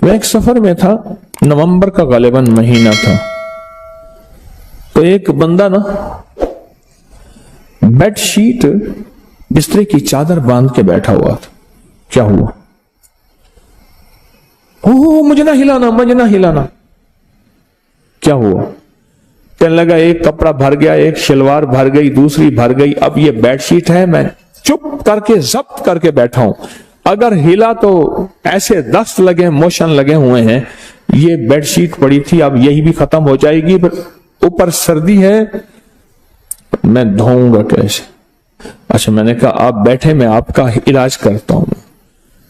میں ایک سفر میں تھا، نومبر کا غالباً مہینہ تھا، تو ایک بندہ نا بیڈ شیٹ بسترے کی چادر باندھ کے بیٹھا ہوا تھا۔ کیا ہوا؟ مجھے نہ ہلانا، مجھے نہ ہلانا۔ کیا ہوا؟ کہنے لگا ایک کپڑا بھر گیا، ایک شلوار بھر گئی، دوسری بھر گئی، اب یہ بیڈ شیٹ ہے، میں چپ کر کے ضبط کر کے بیٹھا ہوں، اگر ہلا تو ایسے دست لگے، موشن لگے ہوئے ہیں، یہ بیڈ شیٹ پڑی تھی، اب یہی بھی ختم ہو جائے گی، اوپر سردی ہے، میں دھوؤں گا کیسے؟ اچھا، میں نے کہا آپ بیٹھے، میں آپ کا علاج کرتا ہوں۔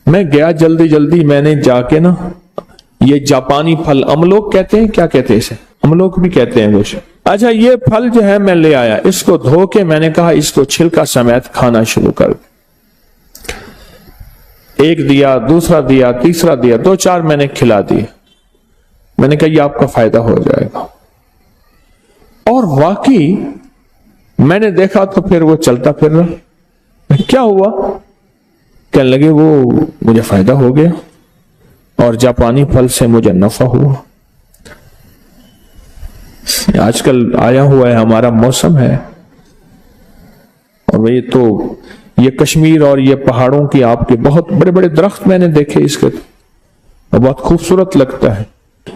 میں گیا جلدی جلدی، میں نے جا کے نا یہ جاپانی پھل املوک کہتے ہیں، کیا کہتے ہیں اسے؟ املوک بھی کہتے ہیں کچھ۔ اچھا، یہ پھل جو ہے میں لے آیا، اس کو دھو کے میں نے کہا اس کو چھلکا سمیت کھانا شروع کر۔ ایک دیا، دوسرا دیا، تیسرا دیا، 2-4 میں نے کھلا دیے۔ میں نے کہا یہ آپ کا فائدہ ہو جائے گا، اور واقعی میں نے دیکھا تو پھر وہ چلتا پھر رہا۔ کیا ہوا؟ کہنے لگے وہ مجھے فائدہ ہو گیا اور جاپانی پھل سے مجھے نفع ہوا۔ آج کل آیا ہوا ہے ہمارا موسم ہے، اور یہ کشمیر اور یہ پہاڑوں کی آپ کے بہت بڑے بڑے درخت میں نے دیکھے، اس کے بہت خوبصورت لگتا ہے۔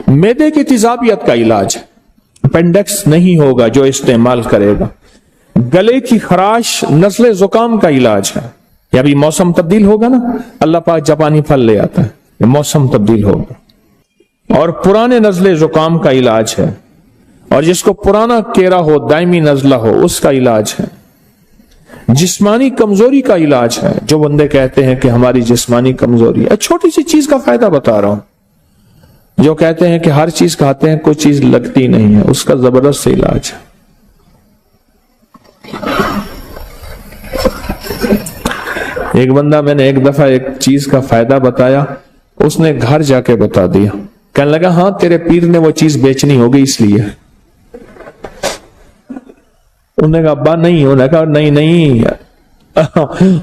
معدے کی تیزابیت کا علاج، اپینڈکس نہیں ہوگا جو استعمال کرے گا۔ گلے کی خراش، نزلے زکام کا علاج ہے۔ یا بھی موسم تبدیل ہوگا نا، اللہ پاک جاپانی پھل لے آتا ہے، موسم تبدیل ہوگا۔ اور پرانے نزلے زکام کا علاج ہے، اور جس کو پرانا کیرا ہو، دائمی نزلہ ہو، اس کا علاج ہے۔ جسمانی کمزوری کا علاج ہے، جو بندے کہتے ہیں کہ ہماری جسمانی کمزوری ہے، چھوٹی سی چیز کا فائدہ بتا رہا ہوں۔ جو کہتے ہیں کہ ہر چیز کھاتے ہیں کوئی چیز لگتی نہیں ہے، اس کا زبردست علاج ہے۔ ایک بندہ، میں نے ایک دفعہ ایک چیز کا فائدہ بتایا، اس نے گھر جا کے بتا دیا، کہنے لگا ہاں تیرے پیر نے وہ چیز بیچنی ہوگی اس لیے۔ انہوں نے کہا ابا نہیں، انہوں نے کہا نہیں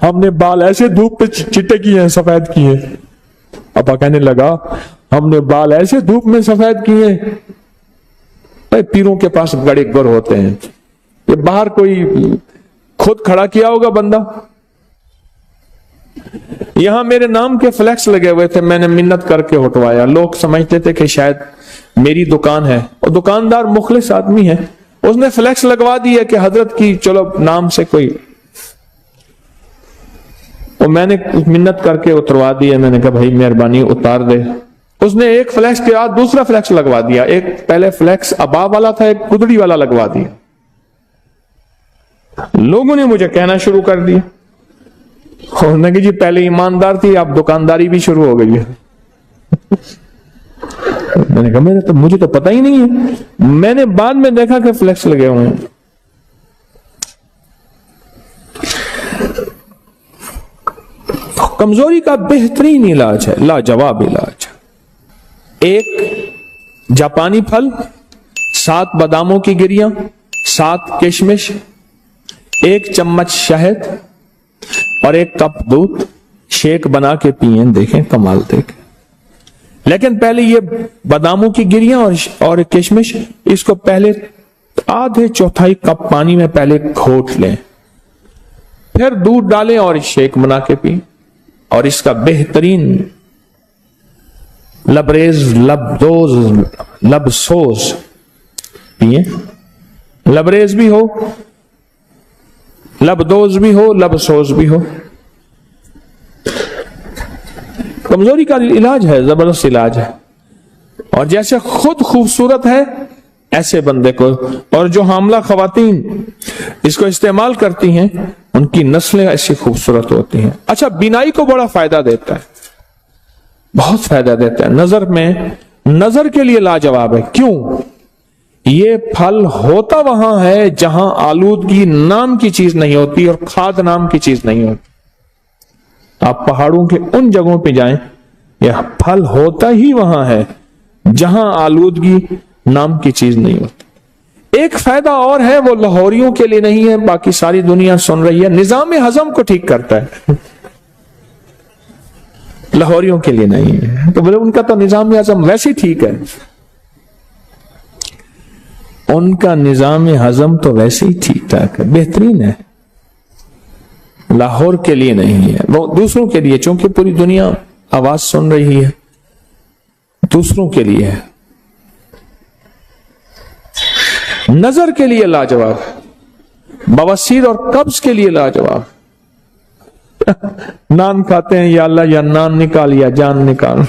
ہم نے بال ایسے دھوپ پہ چٹے کیے ہیں، سفید کیے۔ ابا کہنے لگا ہم نے بال ایسے دھوپ میں سفید کیے، پیروں کے پاس بڑے گر ہوتے ہیں، یہ باہر کوئی خود کھڑا کیا ہوگا بندہ۔ یہاں میرے نام کے فلیکس لگے ہوئے تھے، میں نے منت کر کے ہٹوایا۔ لوگ سمجھتے تھے کہ شاید میری دکان ہے، اور دکاندار مخلص آدمی ہے، اس نے فلیکس لگوا دی ہے کہ حضرت کی چلو نام سے کوئی، اور میں نے منت کر کے اتروا دی۔ میں نے کہا بھائی مہربانی اتار دے۔ اس نے ایک فلیکس کے بعد دوسرا فلیکس لگوا دیا، ایک پہلے فلیکس ابا والا تھا، ایک گدڑی والا لگوا دیا۔ لوگوں نے مجھے کہنا شروع کر دیا، انہوں نے کہا جی پہلے ایماندار تھی، اب دکانداری بھی شروع ہو گئی ہے۔ میں نے کہا مجھے تو پتہ ہی نہیں ہے، میں نے بعد میں دیکھا کہ فلیکس لگے ہوئے ہیں۔ کمزوری کا بہترین علاج ہے، لاجواب علاج۔ ایک جاپانی پھل، 7 باداموں کی گریاں، 7 کشمش، 1 چمچ شہد اور 1 کپ دودھ، شیک بنا کے پئیں، دیکھیں کمال دیکھیں۔ لیکن پہلے یہ باداموں کی گریاں اور کشمش، اس کو پہلے آدھے چوتھائی کپ پانی میں پہلے گھوٹ لیں، پھر دودھ ڈالیں اور شیک بنا کے پئیں، اور اس کا بہترین لبریز لبسوز پئیں، لبریز بھی ہو، لبدوز بھی ہو، لبسوز بھی ہو۔ کمزوری کا علاج ہے، زبردست علاج ہے، اور جیسے خود خوبصورت ہے ایسے بندے کو، اور جو حاملہ خواتین اس کو استعمال کرتی ہیں ان کی نسلیں ایسی خوبصورت ہوتی ہیں۔ اچھا، بینائی کو بڑا فائدہ دیتا ہے، بہت فائدہ دیتا ہے۔ نظر کے لیے لاجواب ہے۔ کیوں؟ یہ پھل ہوتا وہاں ہے جہاں آلودگی نام کی چیز نہیں ہوتی اور کھاد نام کی چیز نہیں ہوتی۔ آپ پہاڑوں کے ان جگہوں پہ جائیں، یہ پھل ہوتا ہی وہاں ہے جہاں آلودگی نام کی چیز نہیں ہوتی۔ ایک فائدہ اور ہے، وہ لاہوریوں کے لیے نہیں ہے، باقی ساری دنیا سن رہی ہے، نظام ہضم کو ٹھیک کرتا ہے۔ لاہوریوں کے لیے نہیں ہے. تو بولے ان کا تو نظام ہضم ویسے ہی ٹھیک ہے, ان کا نظام ہضم تو ویسے ہی ٹھیک ٹھاک ہے, بہترین ہے, لاہور کے لیے نہیں ہے, وہ دوسروں کے لیے, چونکہ پوری دنیا آواز سن رہی ہے, دوسروں کے لیے ہے. نظر کے لیے لاجواب, بواسیر اور قبض کے لیے لاجواب. نان کھاتے ہیں, یا اللہ یا نان نکال یا جان نکال.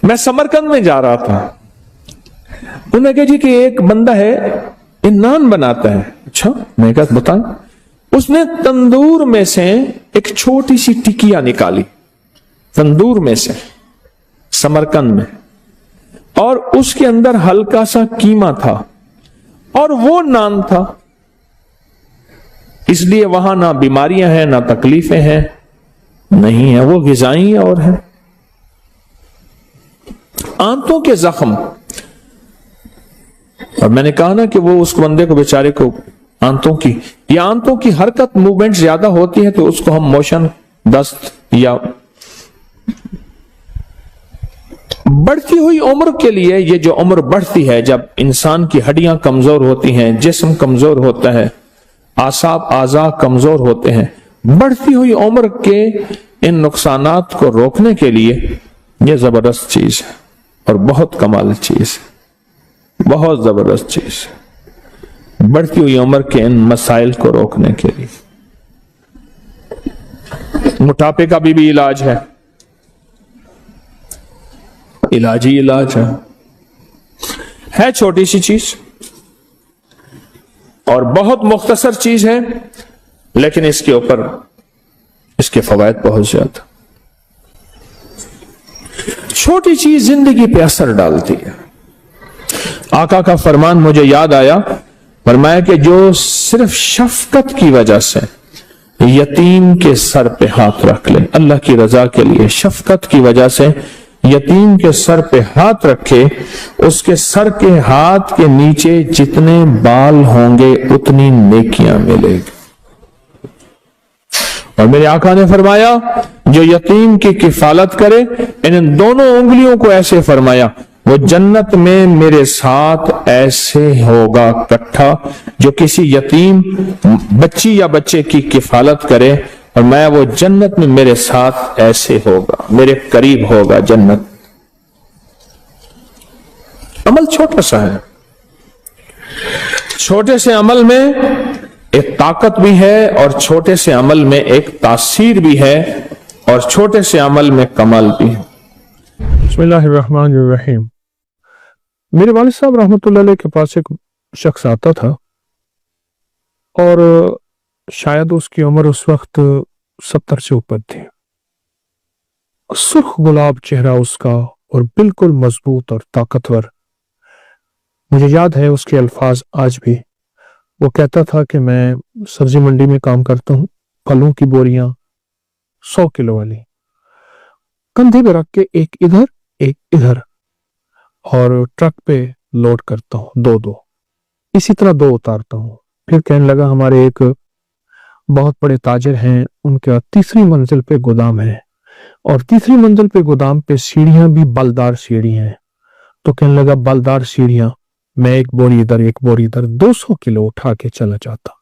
میں سمرقند میں جا رہا تھا, انہوں نے کہا جی کہ ایک بندہ ہے یہ نان بناتا ہے. اچھا, میں کہا بتائیں. اس نے تندور میں سے ایک چھوٹی سی ٹکیا نکالی, تندور میں سے, سمرقند میں, اور اس کے اندر ہلکا سا قیمہ تھا اور وہ نان تھا. اس لیے وہاں نہ بیماریاں ہیں نہ تکلیفیں ہیں, نہیں ہیں, وہ غذائی اور ہیں. آنتوں کے زخم, اور میں نے کہا نا کہ وہ اس بندے کو بیچارے کو آنتوں کی یا آنتوں کی حرکت موومنٹ زیادہ ہوتی ہے تو اس کو ہم موشن دست, یا بڑھتی ہوئی عمر کے لیے, یہ جو عمر بڑھتی ہے جب انسان کی ہڈیاں کمزور ہوتی ہیں, جسم کمزور ہوتا ہے, اعصاب اعضاء کمزور ہوتے ہیں, بڑھتی ہوئی عمر کے ان نقصانات کو روکنے کے لیے یہ زبردست چیز ہے اور بہت کمال چیز ہے, بہت زبردست چیز ہے, بڑھتی ہوئی عمر کے ان مسائل کو روکنے کے لیے. موٹاپے کا بھی علاج ہے, علاج ہی علاج ہے چھوٹی سی چیز اور بہت مختصر چیز ہے, لیکن اس کے اوپر اس کے فوائد بہت زیادہ. چھوٹی چیز زندگی پہ اثر ڈالتی ہے. آقا کا فرمان مجھے یاد آیا, فرمایا کہ جو صرف شفقت کی وجہ سے یتیم کے سر پہ ہاتھ رکھ لے, اللہ کی رضا کے لیے شفقت کی وجہ سے یتیم کے سر پہ ہاتھ رکھے, اس کے سر کے ہاتھ کے نیچے جتنے بال ہوں گے اتنی نیکیاں ملے گی. اور میرے آقا نے فرمایا جو یتیم کی کفالت کرے, ان دونوں انگلیوں کو ایسے فرمایا, وہ جنت میں میرے ساتھ ایسے ہوگا کٹھا, جو کسی یتیم بچی یا بچے کی کفالت کرے, اور میں وہ جنت میں میرے ساتھ ایسے ہوگا, میرے قریب ہوگا جنت. عمل چھوٹا سا ہے, چھوٹے سے عمل میں ایک طاقت بھی ہے اور چھوٹے سے عمل میں ایک تاثیر بھی ہے اور چھوٹے سے عمل میں کمال بھی ہے. بسم اللہ الرحمن الرحیم. میرے والد صاحب رحمۃ اللہ علیہ کے پاس ایک شخص آتا تھا اور شاید اس کی عمر اس وقت 70 سے اوپر تھی. سرخ گلاب چہرہ اس کا اور بالکل مضبوط اور طاقتور. مجھے یاد ہے اس کے الفاظ آج بھی. وہ کہتا تھا کہ میں سبزی منڈی میں کام کرتا ہوں, پھلوں کی بوریاں 100 کلو والی کندھے پہ رکھ کے ایک ادھر ایک ادھر اور ٹرک پہ لوڈ کرتا ہوں, دو اسی طرح 2 اتارتا ہوں. پھر کہنے لگا ہمارے ایک بہت بڑے تاجر ہیں, ان کا 3ری منزل پہ گودام ہے اور 3ری منزل پہ گودام پہ سیڑھیاں بھی بلدار سیڑھی ہیں. تو کہنے لگا بلدار سیڑھیاں, میں ایک بوری ادھر ایک بوری ادھر 200 کلو اٹھا کے چلا جاتا.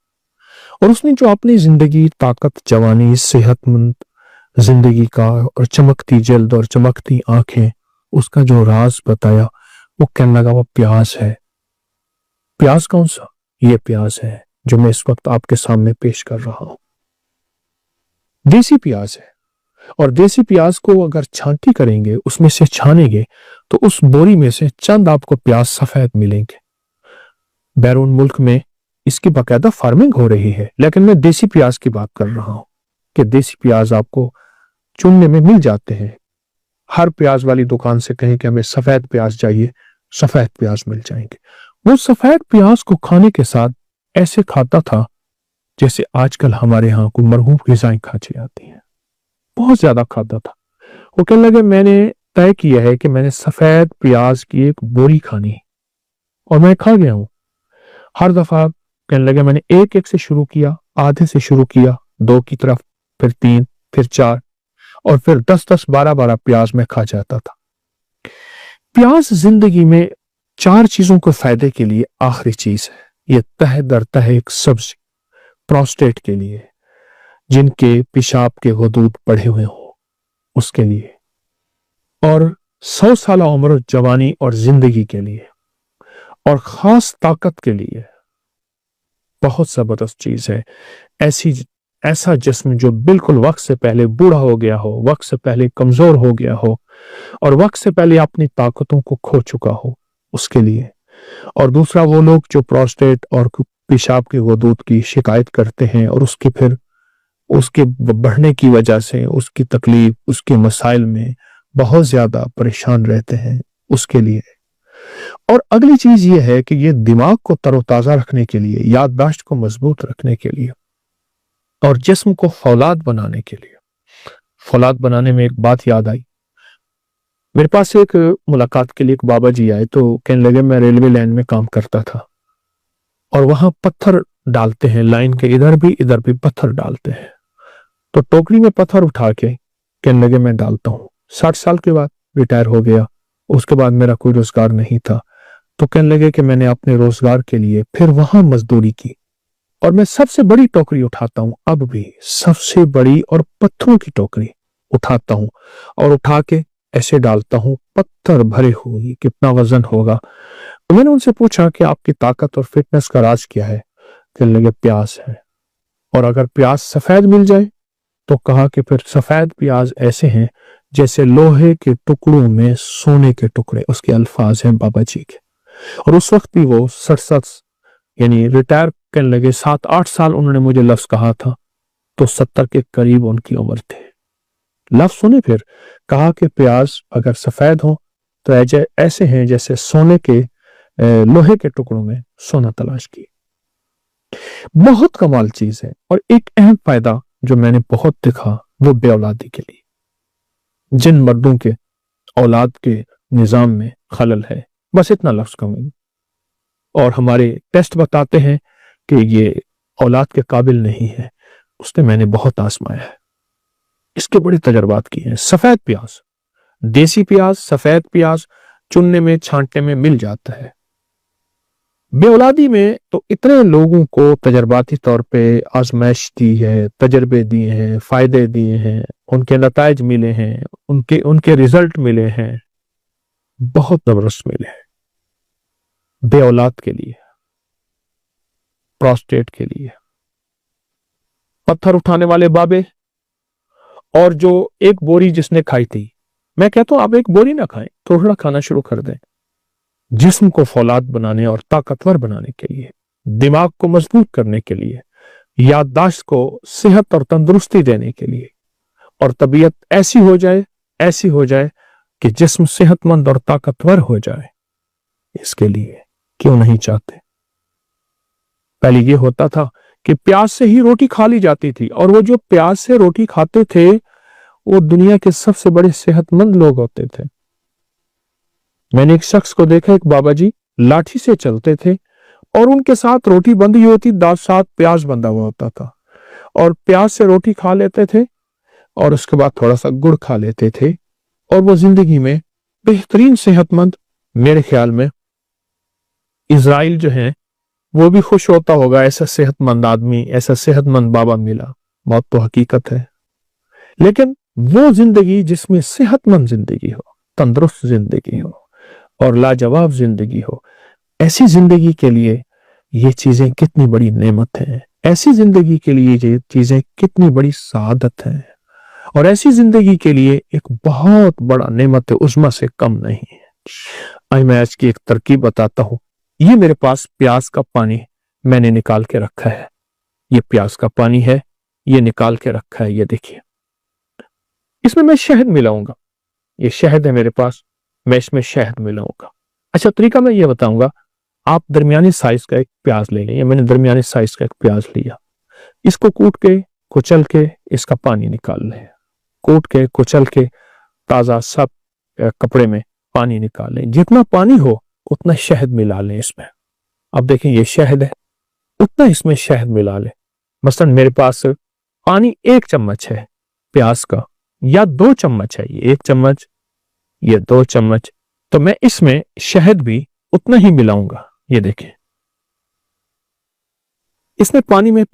اور اس نے جو اپنی زندگی, طاقت, جوانی, صحت مند زندگی کا اور چمکتی جلد اور چمکتی آنکھیں, اس کا جو راز بتایا, وہ کہنے لگا وہ پیاز ہے. پیاز کون سا؟ یہ پیاز ہے جو میں اس وقت آپ کے سامنے پیش کر رہا ہوں. دیسی پیاز ہے, اور دیسی پیاز کو اگر چھانٹی کریں گے, اس میں سے چھانیں گے, تو اس بوری میں سے چند آپ کو پیاز سفید ملیں گے. بیرون ملک میں اس کی باقاعدہ فارمنگ ہو رہی ہے, لیکن میں دیسی پیاز کی بات کر رہا ہوں کہ دیسی پیاز آپ کو چننے میں مل جاتے ہیں. ہر پیاز والی دکان سے کہیں کہ ہمیں سفید پیاز چاہیے, سفید پیاز مل جائیں گے. وہ سفید پیاز کو کھانے کے ساتھ ایسے کھاتا تھا جیسے آج کل ہمارے ہاں کوئی مرغوب غذائیں کھائی جاتی ہیں. بہت زیادہ کھاتا تھا. وہ کہنے لگے میں نے طے کیا ہے کہ میں نے سفید پیاز کی ایک بوری کھانی, اور میں کھا گیا ہوں. ہر دفعہ کہنے لگے میں نے ایک سے شروع کیا, आधे से शुरू किया, 2 की तरफ, फिर 3, फिर 4 और फिर 10-10, 12-12 प्याज मैं खा जाता था। प्याज जिंदगी में 4 चीजों को फायदे के लिए आखिरी चीज है। ये तह दर तह एक सब्जी, प्रोस्टेट के लिए, जिनके पेशाब के गदूद बढ़े हुए हो उसके लिए, और 100 साल उम्र, जवानी और जिंदगी के लिए, और खास ताकत के लिए बहुत जबरदस्त चीज है। ऐसा जिस्म जो बिल्कुल वक्त से पहले बूढ़ा हो गया हो, वक्त से पहले कमजोर हो गया हो और वक्त से पहले अपनी ताकतों को खो चुका हो, उसके लिए। और दूसरा, वो लोग जो प्रोस्टेट और पेशाब के गदूद की शिकायत करते हैं और उसके बढ़ने की वजह से उसकी तकलीफ, उसके मसाइल में बहुत ज्यादा परेशान रहते हैं, उसके लिए। और अगली चीज ये है कि ये दिमाग को तरोताजा रखने के लिए, याददाश्त को मजबूत रखने के लिए और जिस्म को फौलाद बनाने के लिए। फौलाद बनाने में एक बात याद आई, मेरे पास एक मुलाकात के लिए एक बाबा जी आए तो कहने लगे मैं रेलवे लाइन में काम करता था और वहां पत्थर डालते हैं, लाइन के इधर भी पत्थर डालते हैं। तो टोकरी में पत्थर उठा के कहने लगे मैं डालता हूँ। 60 साल के बाद रिटायर हो गया, उसके बाद मेरा कोई रोजगार नहीं था, तो कहने लगे कि मैंने अपने रोजगार के लिए फिर वहां मजदूरी की और मैं सबसे बड़ी टोकरी उठाता हूं, अब भी सबसे बड़ी और पत्थरों की टोकरी उठाता हूं और उठा के ऐसे डालता हूं, पत्थर भरे हुए, कितना वजन होगा। तो मैंने उनसे पूछा कि आपकी ताकत और फिटनेस का राज क्या है? कहने लगे प्याज है, और अगर प्याज सफेद मिल जाए तो कहा कि फिर सफेद प्याज ऐसे हैं जैसे लोहे के टुकड़ों में सोने के टुकड़े। उसके अल्फाज हैं बाबा जी के। और उस वक्त भी वो 67 यानी रिटायर करने लगे, 7-8 साल उन्होंने मुझे लफ्ज कहा था तो 70 के करीब उनकी उम्र थे। लफ्ज सुने, फिर कहा कि प्याज अगर सफेद हो तो ऐसे हैं जैसे सोने के लोहे के टुकड़ों में सोना तलाश की। बहुत कमाल चीज है। और एक अहम फायदा जो मैंने बहुत देखा वो बेऔलादी के लिए। जिन मर्दों के औलाद के निजाम में खलल है, बस इतना लफ्ज कमी, और हमारे टेस्ट बताते हैं कि ये औलाद के काबिल नहीं है, उसने मैंने बहुत आजमाया है, इसके बड़े तजर्बात किए हैं। सफेद प्याज, देसी प्याज, सफेद प्याज चुनने में, छांटने में मिल जाता है। बेऔलादी में तो इतने लोगों को तजर्बाती तौर पे आजमाइश दी है, तजर्बे दिए हैं, फायदे दिए हैं, उनके नताइज मिले हैं, उनके रिजल्ट मिले हैं, बहुत जबरदस्त मिले हैं। बेऔलाद के लिए, प्रोस्टेट के लिए, पत्थर उठाने वाले बाबे, और जो एक बोरी जिसने खाई थी, मैं कहता हूं आप एक बोरी ना खाएं, थोड़ा खाना शुरू कर दें। जिस्म को फौलाद बनाने और ताकतवर बनाने के लिए, दिमाग को मजबूत करने के लिए, याददाश्त को सेहत और तंदुरुस्ती देने के लिए, और तबीयत ऐसी हो जाए कि जिस्म सेहतमंद और ताकतवर हो जाए, इसके लिए क्यों नहीं चाहते? पहले ये होता था कि प्याज से ही रोटी खा ली जाती थी, और वो जो प्याज से रोटी खाते थे वो दुनिया के सबसे बड़े सेहतमंद लोग होते थे। मैंने एक शख्स को देखा, एक बाबा जी लाठी से चलते थे और उनके साथ रोटी बंधी होती, साथ प्याज बंधा हुआ होता था, और प्याज से रोटी खा लेते थे और उसके बाद थोड़ा सा गुड़ खा लेते थे, और वो जिंदगी में बेहतरीन सेहतमंद। मेरे ख्याल में इजराइल जो है वो भी खुश होता होगा, ऐसा सेहतमंद आदमी, ऐसा सेहतमंद बाबा मिला। मौत तो हकीकत है, लेकिन वो जिंदगी जिसमें सेहतमंद जिंदगी हो, तंदुरुस्त जिंदगी हो और लाजवाब जिंदगी हो, ऐसी जिंदगी के लिए ये चीजें कितनी बड़ी नेमत है। ऐसी जिंदगी के लिए ये चीजें कितनी बड़ी सआदत है, और ऐसी जिंदगी के लिए एक बहुत बड़ा नेमत है, उस्मा से कम नहीं है। आज मैं आज की एक तरकीब बताता हूं। ये मेरे पास प्याज का पानी मैंने निकाल के रखा है, ये प्याज का पानी है, ये निकाल के रखा है, ये देखिए। इसमें मैं शहद मिलाऊंगा, ये शहद है मेरे पास, मैं इसमें शहद मिलाऊंगा। अच्छा, तरीका मैं ये बताऊंगा। आप दरमियानी साइज का एक प्याज ले लें, मैंने दरमियानी साइज का एक प्याज लिया, इसको कूट के कुचल के इसका पानी निकाल लें, कूट के कुचल के ताजा सब कपड़े में पानी निकाल लें। जितना पानी हो उतना शहद मिला लें इसमें। अब देखें ये शहद है, उतना इसमें शहद मिला लें, मसलन मेरे पास पानी 1 चम्मच है प्याज का, या 2 चम्मच है, ये 1 चम्मच, ये 2 चम्मच, तो मैं इसमें शहद भी उतना ही मिलाऊंगा। ये देखें, इसमें पानी में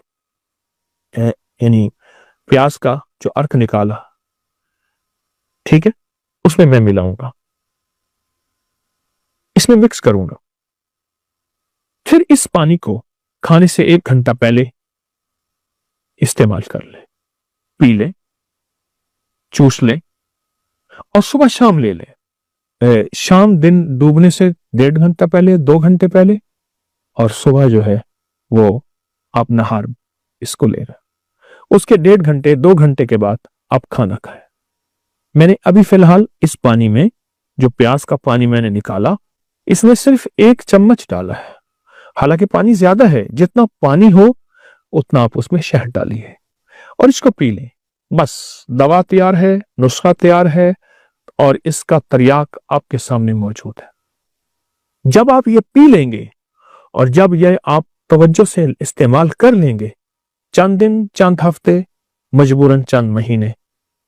यानी प्याज का जो अर्क निकाला, ठीक है, उसमें मैं मिलाऊंगा, इसमें मिक्स करूंगा। फिर इस पानी को खाने से 1 घंटा पहले इस्तेमाल कर ले, पी ले, चूस ले, और सुबह शाम ले ले। शाम दिन डूबने से 1.5 घंटा पहले, 2 घंटे पहले, और सुबह जो है वो आप नहार इसको ले रहे, उसके 1.5 घंटे 2 घंटे के बाद आप खाना खाएं। मैंने अभी फिलहाल इस पानी में, जो प्याज का पानी मैंने निकाला, इसमें सिर्फ 1 चम्मच डाला है। हालांकि पानी ज्यादा है, जितना पानी हो उतना आप उसमें शहद डालिए और इसको पी लें। बस दवा तैयार है, नुस्खा तैयार है, और इसका तरियाक आपके सामने मौजूद है। जब आप ये पी लेंगे और जब ये आप तवज्जो से इस्तेमाल कर लेंगे, चंद दिन, चंद हफ्ते, मजबूरन चंद महीने,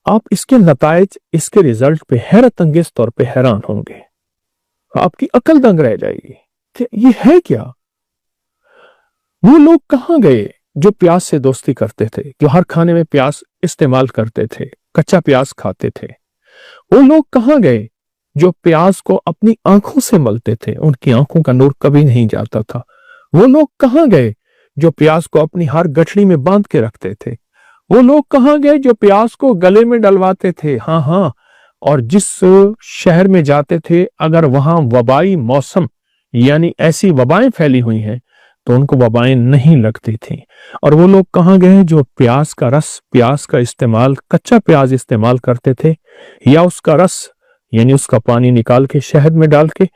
आप इसके नताइज, इसके रिजल्ट पे हैरत अंगेज तौर पे हैरान होंगे। आपकी अकल दंग रह जाएगी कि ये है क्या। वो लोग कहां गए जो प्याज से दोस्ती करते थे, जो हर खाने में प्याज इस्तेमाल करते थे, कच्चा प्याज खाते थे। वो लोग कहां गए जो प्याज को अपनी आंखों से मलते थे, उनकी आंखों का नूर कभी नहीं जाता था। वो लोग कहां गए जो प्याज को अपनी हर गठड़ी में बांध के रखते थे। वो लोग कहां गए जो प्याज को गले में डलवाते थे। हाँ, और जिस शहर में जाते थे, अगर वहां वबाई मौसम यानी ऐसी वबाएं फैली हुई हैं तो उनको वबाएं नहीं लगती थी। और वो लोग कहां गए जो प्याज का रस, प्याज का इस्तेमाल, कच्चा प्याज इस्तेमाल करते थे, या उसका रस यानी उसका पानी निकाल के शहद में डाल के,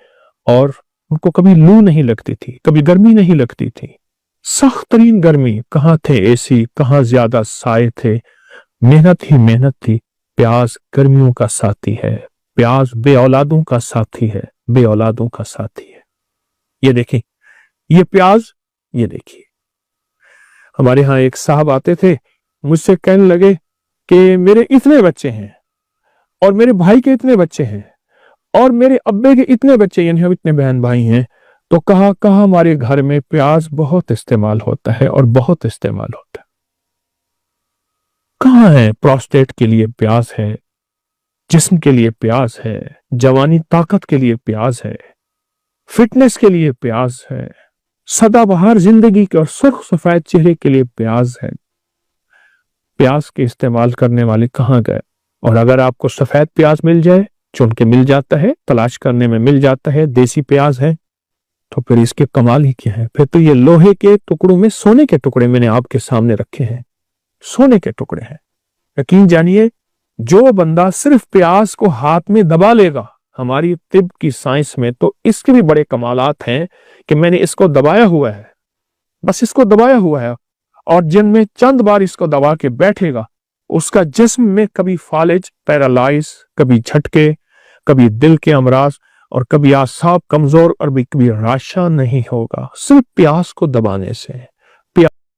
और उनको कभी लू नहीं लगती थी, कभी गर्मी नहीं लगती थी। सख्त तरीन गर्मी, कहां थे एसी, कहां ज्यादा साए थे, मेहनत ही मेहनत थी। प्याज गर्मियों का साथी है, प्याज बे औलादों का साथी है, बे औलादों का साथी है। ये देखें, ये प्याज, ये देखिए। हमारे यहां एक साहब आते थे, मुझसे कहने लगे कि मेरे इतने बच्चे हैं, और मेरे भाई के इतने बच्चे हैं, और मेरे अब्बे के इतने बच्चे, यानी हम इतने बहन भाई हैं, तो कहा हमारे घर में प्याज बहुत इस्तेमाल होता है, और बहुत इस्तेमाल होता है। कहाँ है? प्रोस्टेट के लिए प्याज है, जिस्म के लिए प्याज है, जवानी ताकत के लिए प्याज है, फिटनेस के लिए प्याज है, सदाबहार जिंदगी के और सुर्ख सफेद चेहरे के लिए प्याज है। प्याज के इस्तेमाल करने वाले कहाँ गए? और अगर आपको सफेद प्याज मिल जाए, चुन के मिल जाता है, तलाश करने में मिल जाता है, देसी प्याज है, तो फिर इसके कमाल ही क्या है। फिर तो ये लोहे के टुकड़ों में सोने के टुकड़े मैंने आपके सामने रखे हैं, सोने के टुकड़े हैं। यकीन जानिए, जो बंदा सिर्फ प्याज को हाथ में दबा लेगा, हमारी तिब की साइंस में तो इसके भी बड़े कमालात हैं कि मैंने इसको दबाया हुआ है, बस इसको दबाया हुआ है, और जिनमें चंद बार इसको दबा के बैठेगा, उसका जिस्म में कभी फालिज, पैरालाइज, कभी झटके, कभी दिल के अमराज, और कभी आसाब कमजोर, और कभी राशा नहीं होगा, सिर्फ प्याज को दबाने से।